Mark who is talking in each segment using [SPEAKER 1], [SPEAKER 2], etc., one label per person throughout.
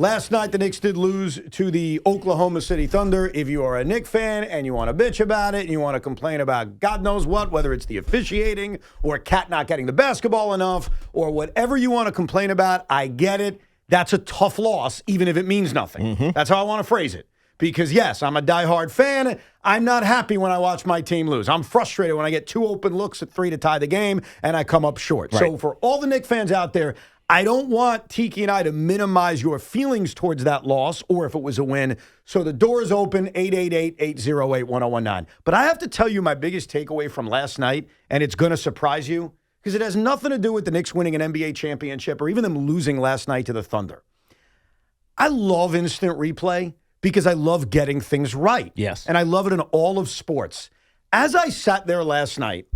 [SPEAKER 1] Last night, the Knicks did lose to the Oklahoma City Thunder. If you are a Knicks fan and you want to bitch about it and you want to complain about God knows what, whether it's the officiating or Cat not getting the basketball enough or whatever you want to complain about, I get it. That's a tough loss, even if it means nothing. Mm-hmm. That's how I want to phrase it. Because, yes, I'm a diehard fan. I'm not happy when I watch my team lose. I'm frustrated when I get 2 open looks at 3 to tie the game and I come up short. Right. So for all the Knicks fans out there, I don't want Tiki and I to minimize your feelings towards that loss or if it was a win. So the door is open, 888-808-1019. But I have to tell you my biggest takeaway from last night, and it's going to surprise you, because it has nothing to do with the Knicks winning an NBA championship or even them losing last night to the Thunder. I love instant replay because I love getting things right.
[SPEAKER 2] Yes.
[SPEAKER 1] And I love it in all of sports. As I sat there last night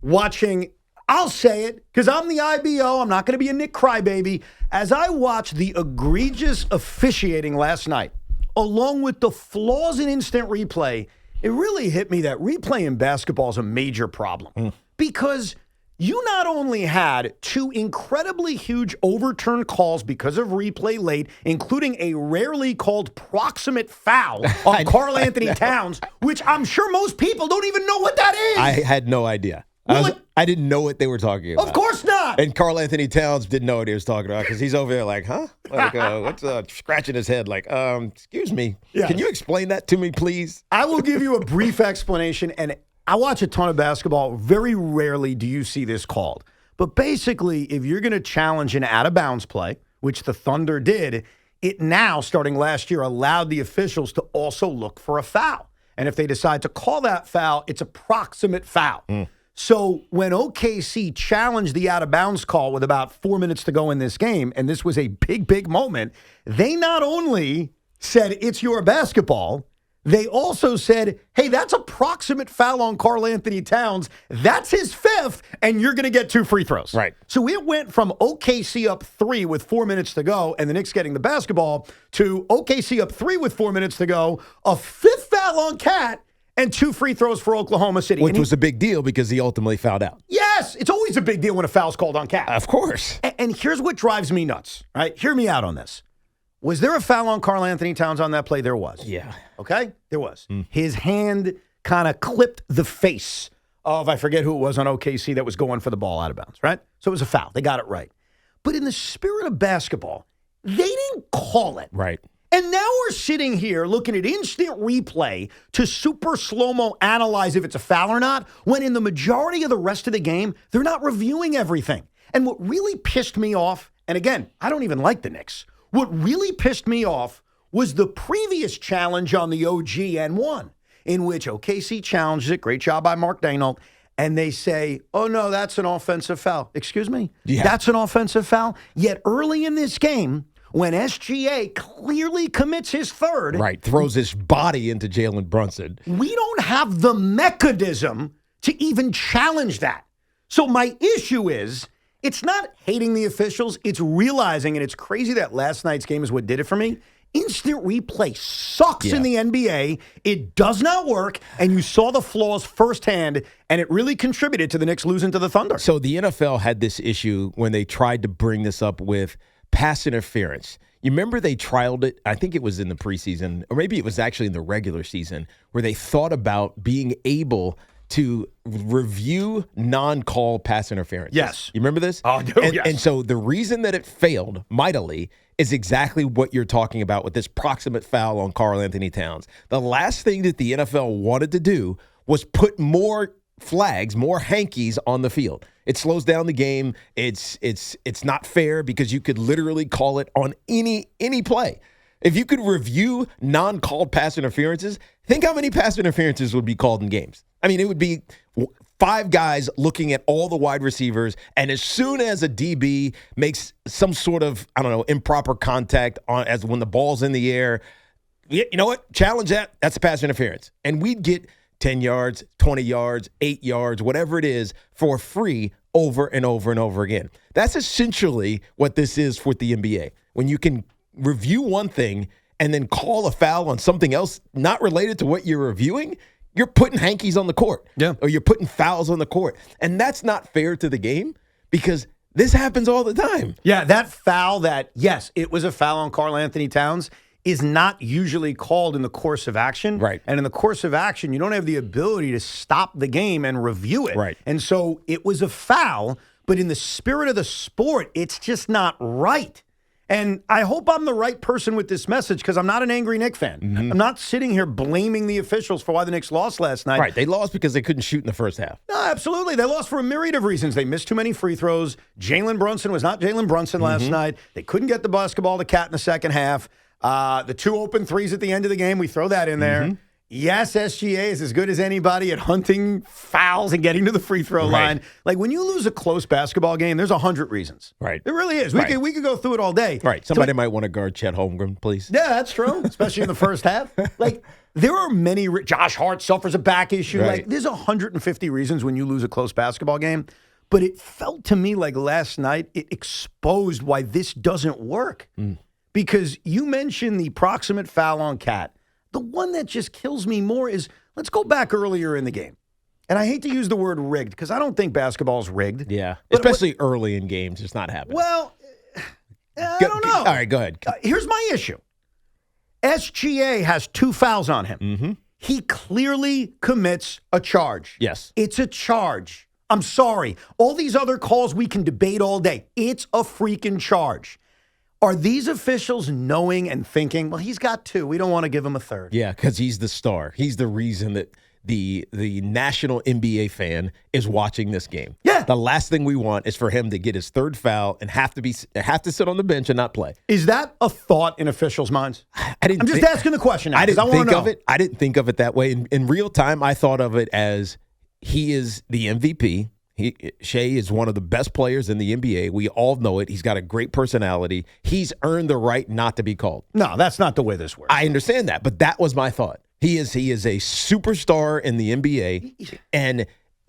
[SPEAKER 1] watching, I'll say it, because I'm the IBO. I'm not going to be a Nick crybaby. As I watched the egregious officiating last night, along with the flaws in instant replay, it really hit me that replay in basketball is a major problem. Because you not only had 2 incredibly huge overturned calls because of replay late, including a rarely called proximate foul on Karl-Anthony Towns, which I'm sure most people don't even know what that is.
[SPEAKER 2] I had no idea. I didn't know what they were talking about.
[SPEAKER 1] Of course not.
[SPEAKER 2] And Karl-Anthony Towns didn't know what he was talking about because he's over there like, huh? Like, what's scratching his head like, excuse me. Yes. Can you explain that to me, please?
[SPEAKER 1] I will give you a brief explanation, and I watch a ton of basketball. Very rarely do you see this called. But basically, if you're going to challenge an out-of-bounds play, which the Thunder did, it now, starting last year, allowed the officials to also look for a foul. And if they decide to call that foul, it's a proximate foul. So when OKC challenged the out-of-bounds call with about 4 minutes to go in this game, and this was a big, big moment, they not only said it's your basketball, they also said, hey, that's a proximate foul on Karl-Anthony Towns. That's his 5th, and you're going to get 2 free throws.
[SPEAKER 2] Right.
[SPEAKER 1] So it went from OKC up 3 with 4 minutes to go, and the Knicks getting the basketball, to OKC up 3 with 4 minutes to go, a 5th foul on Cat, and 2 free throws for Oklahoma City.
[SPEAKER 2] Which was a big deal because he ultimately fouled out.
[SPEAKER 1] Yes, it's always a big deal when a foul's called on Cat.
[SPEAKER 2] Of course.
[SPEAKER 1] And here's what drives me nuts, right? Hear me out on this. Was there a foul on Karl-Anthony Towns on that play? There was.
[SPEAKER 2] Yeah.
[SPEAKER 1] Okay? There was. His hand kind of clipped the face of, I forget who it was on OKC that was going for the ball out of bounds, right? So it was a foul. They got it right. But in the spirit of basketball, they didn't call it.
[SPEAKER 2] Right.
[SPEAKER 1] And now we're sitting here looking at instant replay to super slow-mo analyze if it's a foul or not, when in the majority of the rest of the game, they're not reviewing everything. And what really pissed me off, and again, I don't even like the Knicks, what really pissed me off was the previous challenge on the OG N1, in which OKC challenged it, great job by Mark Daigneault, and they say, oh, no, that's an offensive foul. Excuse me? Yeah. That's an offensive foul? Yet early in this game, when SGA clearly commits his 3rd.
[SPEAKER 2] Right, throws his body into Jalen Brunson.
[SPEAKER 1] We don't have the mechanism to even challenge that. So my issue is, it's not hating the officials, it's realizing, and it's crazy that last night's game is what did it for me. Instant replay sucks in the NBA. It does not work, and you saw the flaws firsthand, and it really contributed to the Knicks losing to the Thunder.
[SPEAKER 2] So the NFL had this issue when they tried to bring this up with pass interference. You remember they trialed it, I think it was in the preseason, or maybe it was actually in the regular season, where they thought about being able to review non-call pass interference.
[SPEAKER 1] Yes.
[SPEAKER 2] You remember this?
[SPEAKER 1] Oh, no, yes.
[SPEAKER 2] And so the reason that it failed mightily is exactly what you're talking about with this proximate foul on Karl-Anthony Towns. The last thing that the NFL wanted to do was put more flags, more hankies on the field. It slows down the game. It's not fair because you could literally call it on any play. If you could review non-called pass interferences, think how many pass interferences would be called in games. I mean, it would be 5 guys looking at all the wide receivers, and as soon as a DB makes some sort of, improper contact as when the ball's in the air, you know what? Challenge that. That's a pass interference. And we'd get 10 yards, 20 yards, 8 yards, whatever it is, for free over and over and over again. That's essentially what this is with the NBA. When you can review one thing and then call a foul on something else not related to what you're reviewing, you're putting hankies on the court.
[SPEAKER 1] Yeah.
[SPEAKER 2] Or you're putting fouls on the court. And that's not fair to the game because This happens all the time.
[SPEAKER 1] Yeah, that foul that, yes, it was a foul on Karl-Anthony Towns, is not usually called in the course of action.
[SPEAKER 2] Right.
[SPEAKER 1] And in the course of action, you don't have the ability to stop the game and review it.
[SPEAKER 2] Right.
[SPEAKER 1] And so it was a foul, but in the spirit of the sport, it's just not right. And I hope I'm the right person with this message because I'm not an angry Knicks fan. I'm not sitting here blaming the officials for why the Knicks lost last night.
[SPEAKER 2] Right. They lost because they couldn't shoot in the first half.
[SPEAKER 1] No, absolutely. They lost for a myriad of reasons. They missed too many free throws. Jalen Brunson was not Jalen Brunson last night. They couldn't get the basketball to Cat in the second half. The 2 open threes at the end of the game, we throw that in there. Yes, SGA is as good as anybody at hunting fouls and getting to the free throw line. Like, when you lose a close basketball game, there's 100 reasons.
[SPEAKER 2] Right.
[SPEAKER 1] There really is. We could go through it all day.
[SPEAKER 2] Right. Somebody might want to guard Chet Holmgren, please.
[SPEAKER 1] Yeah, that's true, especially in the first half. Like, there are many. Josh Hart suffers a back issue.
[SPEAKER 2] Right.
[SPEAKER 1] Like, there's 150 reasons when you lose a close basketball game. But it felt to me like last night it exposed why this doesn't work. Because you mentioned the proximate foul on Cat. The one that just kills me more is, let's go back earlier in the game. And I hate to use the word rigged because I don't think basketball's rigged.
[SPEAKER 2] Yeah. Especially early in games. It's not happening.
[SPEAKER 1] Well, I don't know.
[SPEAKER 2] All right, go ahead.
[SPEAKER 1] Here's my issue. SGA has 2 fouls on him. He clearly commits a charge.
[SPEAKER 2] Yes.
[SPEAKER 1] It's a charge. I'm sorry. All these other calls we can debate all day. It's a freaking charge. Are these officials knowing and thinking, well, he's got 2. We don't want to give him a 3rd.
[SPEAKER 2] Yeah, because he's the star. He's the reason that the national NBA fan is watching this game.
[SPEAKER 1] Yeah.
[SPEAKER 2] The last thing we want is for him to get his 3rd foul and have to sit on the bench and not play.
[SPEAKER 1] Is that a thought in officials' minds?
[SPEAKER 2] I'm
[SPEAKER 1] just asking the question now.
[SPEAKER 2] I didn't think of
[SPEAKER 1] it.
[SPEAKER 2] I didn't think of it that way. In real time, I thought of it as he is the MVP. Shai is one of the best players in the NBA. We all know it. He's got a great personality. He's earned the right not to be called.
[SPEAKER 1] No, that's not the way this works.
[SPEAKER 2] I understand that, but that was my thought. He is a superstar in the NBA, and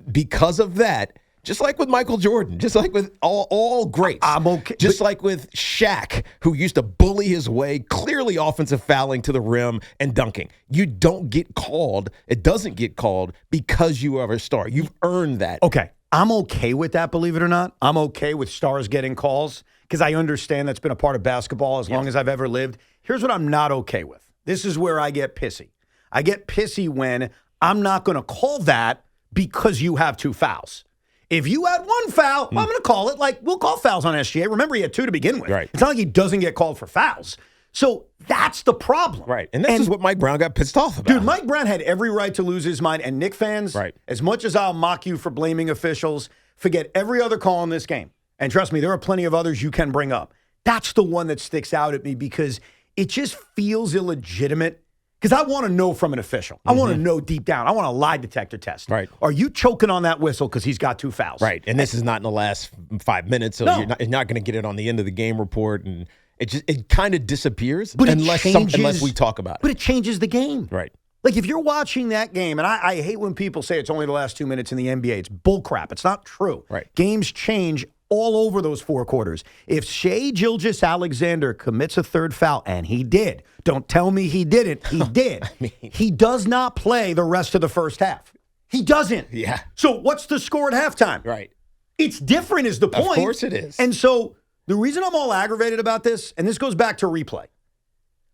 [SPEAKER 2] because of that, just like with Michael Jordan, just like with all greats,
[SPEAKER 1] I'm okay.
[SPEAKER 2] Just like with Shaq, who used to bully his way, clearly offensive fouling to the rim and dunking. You don't get called. It doesn't get called because you are a star. You've earned that.
[SPEAKER 1] Okay. I'm okay with that, believe it or not. I'm okay with stars getting calls because I understand that's been a part of basketball as long as I've ever lived. Here's what I'm not okay with. This is where I get pissy. I get pissy when I'm not going to call that because you have 2 fouls. If you had 1 foul, I'm going to call it. Like, we'll call fouls on SGA. Remember, he had 2 to begin with.
[SPEAKER 2] Right.
[SPEAKER 1] It's not like he doesn't get called for fouls. So that's the problem.
[SPEAKER 2] Right. And this is what Mike Brown got pissed off about.
[SPEAKER 1] Dude, Mike Brown had every right to lose his mind. And Knicks fans, as much as I'll mock you for blaming officials, forget every other call in this game. And trust me, there are plenty of others you can bring up. That's the one that sticks out at me because it just feels illegitimate. Because I want to know from an official. I want to know deep down. I want a lie detector test.
[SPEAKER 2] Right.
[SPEAKER 1] Are you choking on that whistle because he's got 2 fouls?
[SPEAKER 2] Right. And this is not in the last 5 minutes, so you're not going to get it on the end of the game report. And it kind of disappears unless we talk about it.
[SPEAKER 1] But it changes the game.
[SPEAKER 2] Right.
[SPEAKER 1] Like, if you're watching that game, and I hate when people say it's only the last 2 minutes in the NBA. It's bullcrap. It's not true.
[SPEAKER 2] Right.
[SPEAKER 1] Games change all over those 4 quarters. If Shai Gilgeous-Alexander commits a 3rd foul, and he did, don't tell me he didn't. He did. He does not play the rest of the first half. He doesn't.
[SPEAKER 2] Yeah.
[SPEAKER 1] So what's the score at halftime?
[SPEAKER 2] Right.
[SPEAKER 1] It's different is the point.
[SPEAKER 2] Of course it is.
[SPEAKER 1] And so the reason I'm all aggravated about this, and this goes back to replay,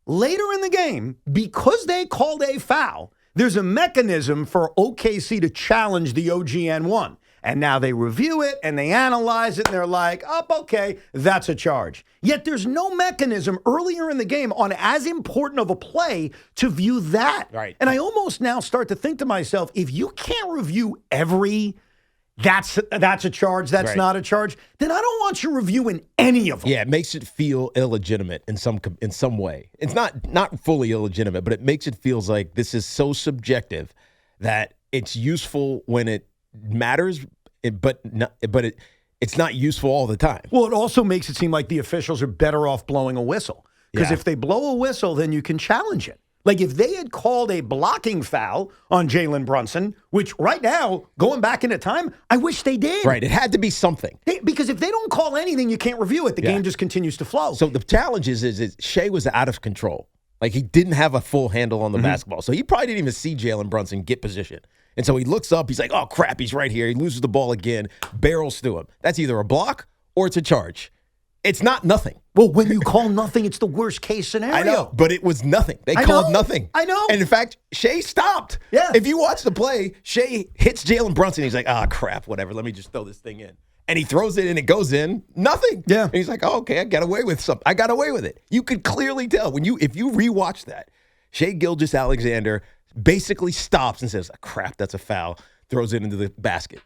[SPEAKER 1] later in the game, because they called a foul, there's a mechanism for OKC to challenge the OGN one. And now they review it and they analyze it and they're like, oh, okay, that's a charge. Yet there's no mechanism earlier in the game on as important of a play to view that.
[SPEAKER 2] Right.
[SPEAKER 1] And I almost now start to think to myself, if you can't review every that's a charge, that's not a charge, then I don't want you reviewing any of them.
[SPEAKER 2] Yeah, it makes it feel illegitimate in some way. It's not fully illegitimate, but it makes it feels like this is so subjective that it's useful when it matters, but it's not useful all the time.
[SPEAKER 1] Well, it also makes it seem like the officials are better off blowing a whistle. Because if they blow a whistle, then you can challenge it. Like if they had called a blocking foul on Jalen Brunson, which right now, going back into time, I wish they did.
[SPEAKER 2] Right. It had to be something.
[SPEAKER 1] Because if they don't call anything, you can't review it. The game just continues to flow.
[SPEAKER 2] So the challenge is Shai was out of control. Like he didn't have a full handle on the basketball. So he probably didn't even see Jalen Brunson get position. And so he looks up, he's like, oh, crap, he's right here. He loses the ball again, barrels through him. That's either a block or it's a charge. It's not nothing.
[SPEAKER 1] Well, when you call nothing, it's the worst case scenario.
[SPEAKER 2] I know, but it was nothing. They called nothing.
[SPEAKER 1] I know.
[SPEAKER 2] And in fact, Shai stopped.
[SPEAKER 1] Yeah.
[SPEAKER 2] If you watch the play, Shai hits Jalen Brunson. He's like, crap, whatever. Let me just throw this thing in. And he throws it and it goes in. Nothing.
[SPEAKER 1] Yeah.
[SPEAKER 2] And he's like, okay, I got away with something. I got away with it. You could clearly tell if you rewatch that, Shai Gilgeous-Alexander basically stops and says, crap, that's a foul. Throws it into the basket.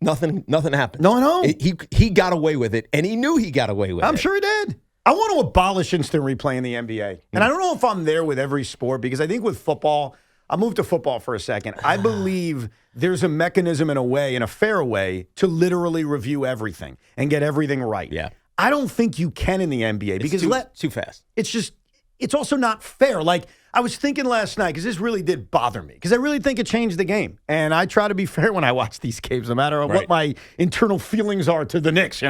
[SPEAKER 2] Nothing happened.
[SPEAKER 1] No.
[SPEAKER 2] He got away with it, and he knew he got away with it.
[SPEAKER 1] I'm sure he did. I want to abolish instant replay in the NBA. And I don't know if I'm there with every sport, because I think with football, I'll move to football for a second. I believe there's a mechanism in a fair way, to literally review everything and get everything right.
[SPEAKER 2] Yeah.
[SPEAKER 1] I don't think you can in the NBA because
[SPEAKER 2] too fast.
[SPEAKER 1] It's also not fair. Like, I was thinking last night, because this really did bother me, because I really think it changed the game. And I try to be fair when I watch these games, no matter what my internal feelings are to the Knicks,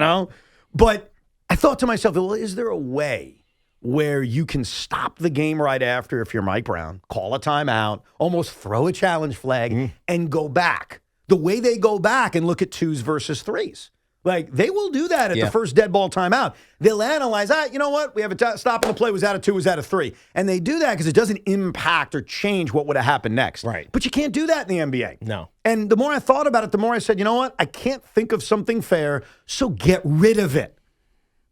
[SPEAKER 1] But I thought to myself, well, is there a way where you can stop the game right after, if you're Mike Brown, call a timeout, almost throw a challenge flag, and go back the way they go back and look at 2s versus 3s? Like, they will do that at the first dead ball timeout. They'll analyze, you know what? We have a stop in the play. Was that a 2? Was that a 3? And they do that because it doesn't impact or change what would have happened next.
[SPEAKER 2] Right.
[SPEAKER 1] But you can't do that in the NBA.
[SPEAKER 2] No.
[SPEAKER 1] And the more I thought about it, the more I said, you know what? I can't think of something fair, so get rid of it.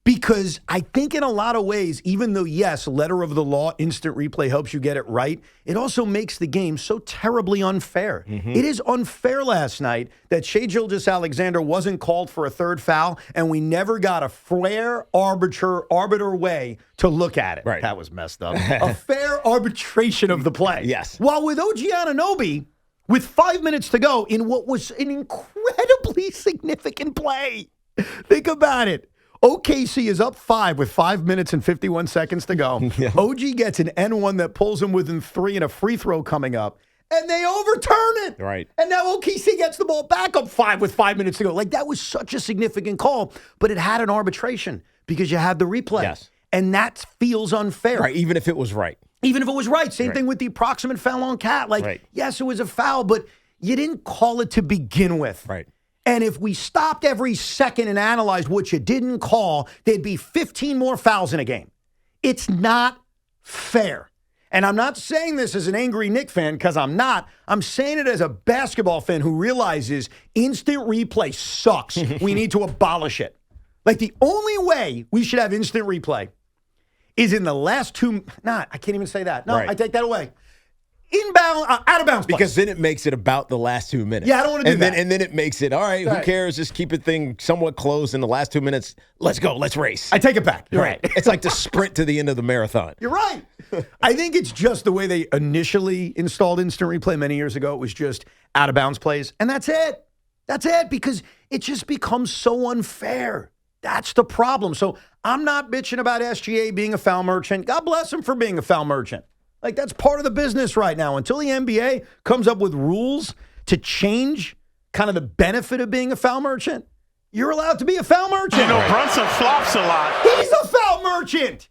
[SPEAKER 1] Because I think in a lot of ways, even though, yes, letter of the law, instant replay helps you get it right, it also makes the game so terribly unfair. It is unfair last night that Shai Gilgeous-Alexander wasn't called for a third foul, and we never got a fair arbiter way to look at it.
[SPEAKER 2] Right.
[SPEAKER 1] That was messed up. A fair arbitration of the play.
[SPEAKER 2] Yes.
[SPEAKER 1] While with OG Anunoby, with 5 minutes to go in what was an incredibly significant play, think about it. OKC is up 5 with 5 minutes and 51 seconds to go.
[SPEAKER 2] Yeah.
[SPEAKER 1] OG gets an N1 that pulls him within 3 and a free throw coming up, and they overturn it.
[SPEAKER 2] Right.
[SPEAKER 1] And now OKC gets the ball back up 5 with 5 minutes to go. Like, that was such a significant call, but it had an arbitration because you had the replay.
[SPEAKER 2] Yes.
[SPEAKER 1] And that feels unfair.
[SPEAKER 2] Right, even if it was right.
[SPEAKER 1] Even if it was right. Same thing with the approximate foul on Cat. Like, yes, it was a foul, but you didn't call it to begin with.
[SPEAKER 2] Right.
[SPEAKER 1] And if we stopped every second and analyzed what you didn't call, there'd be 15 more fouls in a game. It's not fair. And I'm not saying this as an angry Knicks fan, because I'm not. I'm saying it as a basketball fan who realizes instant replay sucks. We need to abolish it. Like, the only way we should have instant replay is in the last I can't even say that. No, I take that away. Inbound, out of bounds play.
[SPEAKER 2] Because then it makes it about the last 2 minutes.
[SPEAKER 1] Yeah, I don't want to do that.
[SPEAKER 2] And then it makes it, all right, who cares? Just keep it thing somewhat close in the last 2 minutes. Let's go. Let's race.
[SPEAKER 1] I take it back. You're right.
[SPEAKER 2] It's like the sprint to the end of the marathon.
[SPEAKER 1] You're right. I think it's just the way they initially installed instant replay many years ago. It was just out of bounds plays. And that's it. That's it, because it just becomes so unfair. That's the problem. So I'm not bitching about SGA being a foul merchant. God bless him for being a foul merchant. Like, that's part of the business right now. Until the NBA comes up with rules to change kind of the benefit of being a foul merchant, you're allowed to be a foul merchant.
[SPEAKER 3] Brunson flops a lot.
[SPEAKER 1] He's a foul merchant.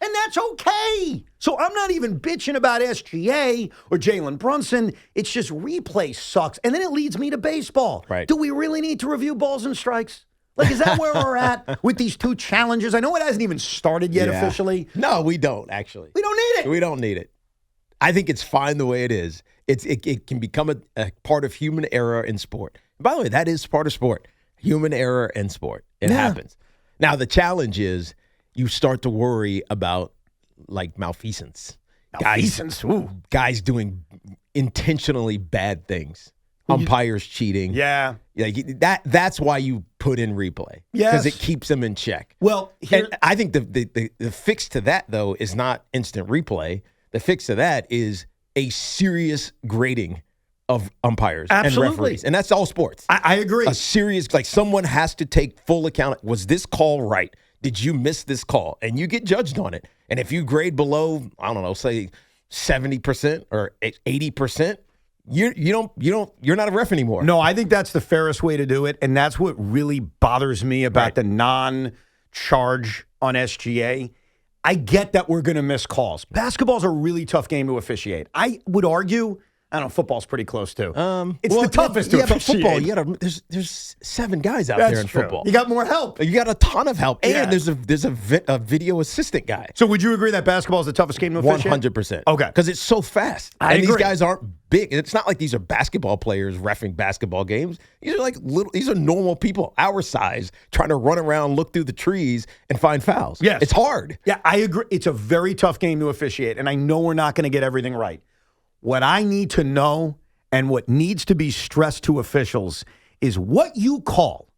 [SPEAKER 1] And that's okay. So I'm not even bitching about SGA or Jalen Brunson. It's just replay sucks. And then it leads me to baseball.
[SPEAKER 2] Right.
[SPEAKER 1] Do we really need to review balls and strikes? Like, is that where we're at with these 2 challenges? I know it hasn't even started yet officially.
[SPEAKER 2] No, we don't, actually.
[SPEAKER 1] We don't need it.
[SPEAKER 2] We don't need it. I think it's fine the way it is. It can become a part of human error in sport. By the way, that is part of sport. Human error in sport. It happens. Now, the challenge is you start to worry about, like, malfeasance. Guys doing intentionally bad things. Umpires cheating.
[SPEAKER 1] Yeah.
[SPEAKER 2] Like that's why you put in replay.
[SPEAKER 1] Yes.
[SPEAKER 2] Because it keeps them in check.
[SPEAKER 1] Well,
[SPEAKER 2] and I think the fix to that, though, is not instant replay. The fix to that is a serious grading of umpires and referees. And that's all sports.
[SPEAKER 1] I agree.
[SPEAKER 2] A serious, like, someone has to take full account. Was this call right? Did you miss this call? And you get judged on it. And if you grade below, I don't know, say 70% or 80%, you're not a ref anymore.
[SPEAKER 1] No, I think that's the fairest way to do it, and that's what really bothers me about the non-charge on SGA. I get that we're going to miss calls. Basketball's a really tough game to officiate. I would argue I don't know. Football's pretty close too. It's
[SPEAKER 2] well,
[SPEAKER 1] the toughest to
[SPEAKER 2] but
[SPEAKER 1] officiate.
[SPEAKER 2] football, there's 7 guys out
[SPEAKER 1] That's
[SPEAKER 2] there in
[SPEAKER 1] true.
[SPEAKER 2] football.
[SPEAKER 1] You got more help.
[SPEAKER 2] You got a ton of help, and
[SPEAKER 1] Yeah.
[SPEAKER 2] there's a video assistant guy.
[SPEAKER 1] So would you agree that basketball is the toughest game to officiate?
[SPEAKER 2] 100%.
[SPEAKER 1] Okay.
[SPEAKER 2] Because it's so fast.
[SPEAKER 1] I
[SPEAKER 2] and
[SPEAKER 1] agree.
[SPEAKER 2] these guys aren't big. It's not like these are basketball players reffing basketball games. These are like these are normal people our size trying to run around, look through the trees, and find fouls.
[SPEAKER 1] Yes.
[SPEAKER 2] It's hard.
[SPEAKER 1] Yeah, I agree. It's a very tough game to officiate, and I know we're not going to get everything right. What I need to know and what needs to be stressed to officials is what you call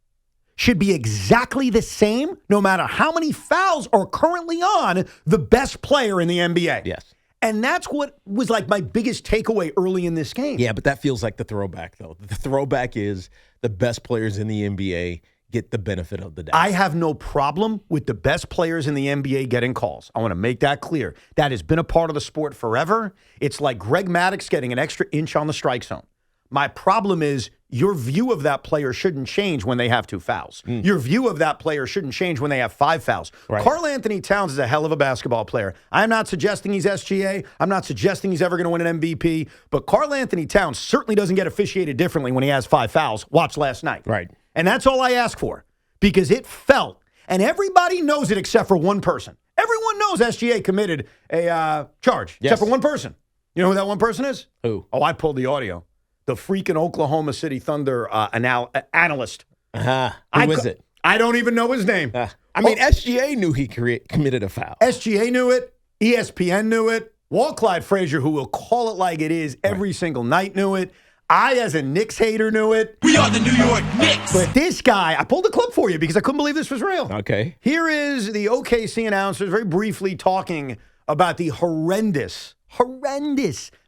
[SPEAKER 1] should be exactly the same no matter how many fouls are currently on the best player in the NBA.
[SPEAKER 2] Yes.
[SPEAKER 1] And that's what was like my biggest takeaway early in this game.
[SPEAKER 2] Yeah, but that feels like the throwback, though. The throwback is the best players in the NBA get the benefit of the doubt.
[SPEAKER 1] I have no problem with the best players in the NBA getting calls. I want to make that clear. That has been a part of the sport forever. It's like Greg Maddux getting an extra inch on the strike zone. My problem is your view of that player shouldn't change when they have 2 fouls. Your view of that player shouldn't change when they have 5 fouls.
[SPEAKER 2] Right.
[SPEAKER 1] Karl-Anthony Towns is a hell of a basketball player. I'm not suggesting he's SGA. I'm not suggesting he's ever going to win an MVP. But Karl-Anthony Towns certainly doesn't get officiated differently when he has 5 fouls. Watch last night.
[SPEAKER 2] Right.
[SPEAKER 1] And that's all I ask for because it felt, and everybody knows it except for one person. Everyone knows SGA committed a charge
[SPEAKER 2] Yes.
[SPEAKER 1] except for one person. You know who that one person is?
[SPEAKER 2] Who?
[SPEAKER 1] Oh, I pulled the audio. The freaking Oklahoma City Thunder analyst.
[SPEAKER 2] Who is it?
[SPEAKER 1] I don't even know his name.
[SPEAKER 2] SGA knew he committed a foul.
[SPEAKER 1] SGA knew it. ESPN knew it. Walt Clyde Frazier, who will call it like it is every single night, knew it. I, as a Knicks hater, knew it.
[SPEAKER 4] We are the New York Knicks.
[SPEAKER 1] But this guy, I pulled the clip for you because I couldn't believe this was real.
[SPEAKER 2] Okay.
[SPEAKER 1] Here is the OKC announcers very briefly talking about the horrendous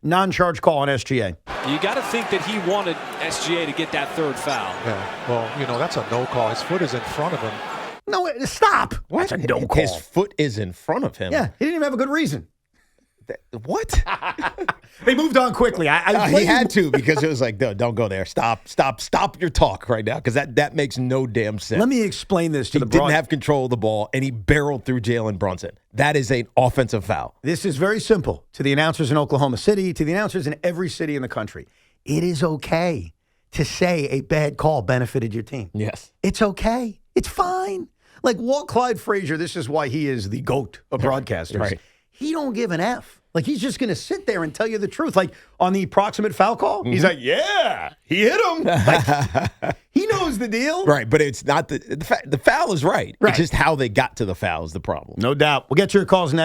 [SPEAKER 1] non-charge call on SGA.
[SPEAKER 5] You got to think that he wanted SGA to get that 3rd foul.
[SPEAKER 6] Yeah, well, that's a no call. His foot is in front of him.
[SPEAKER 1] No, stop. That's a no call.
[SPEAKER 2] His foot is in front of him.
[SPEAKER 1] Yeah, he didn't even have a good reason.
[SPEAKER 2] What?
[SPEAKER 1] They moved on quickly.
[SPEAKER 2] He had to because it was like, no, don't go there. Stop your talk right now because that makes no damn sense.
[SPEAKER 1] Let me explain this to
[SPEAKER 2] He
[SPEAKER 1] the
[SPEAKER 2] didn't have control of the ball, and he barreled through Jalen Brunson. That is an offensive foul.
[SPEAKER 1] This is very simple to the announcers in Oklahoma City, to the announcers in every city in the country. It is okay to say a bad call benefited your team.
[SPEAKER 2] Yes.
[SPEAKER 1] It's okay. It's fine. Like Walt Clyde Frazier, this is why he is the GOAT of broadcasters.
[SPEAKER 2] Right.
[SPEAKER 1] He don't give an F. Like, he's just going to sit there and tell you the truth. Like, on the proximate foul call, he's like, yeah, he hit him. Like, he knows the deal.
[SPEAKER 2] Right, but it's not the foul is right.
[SPEAKER 1] Right.
[SPEAKER 2] It's just how they got to the foul is the problem.
[SPEAKER 1] No doubt. We'll get to your calls next.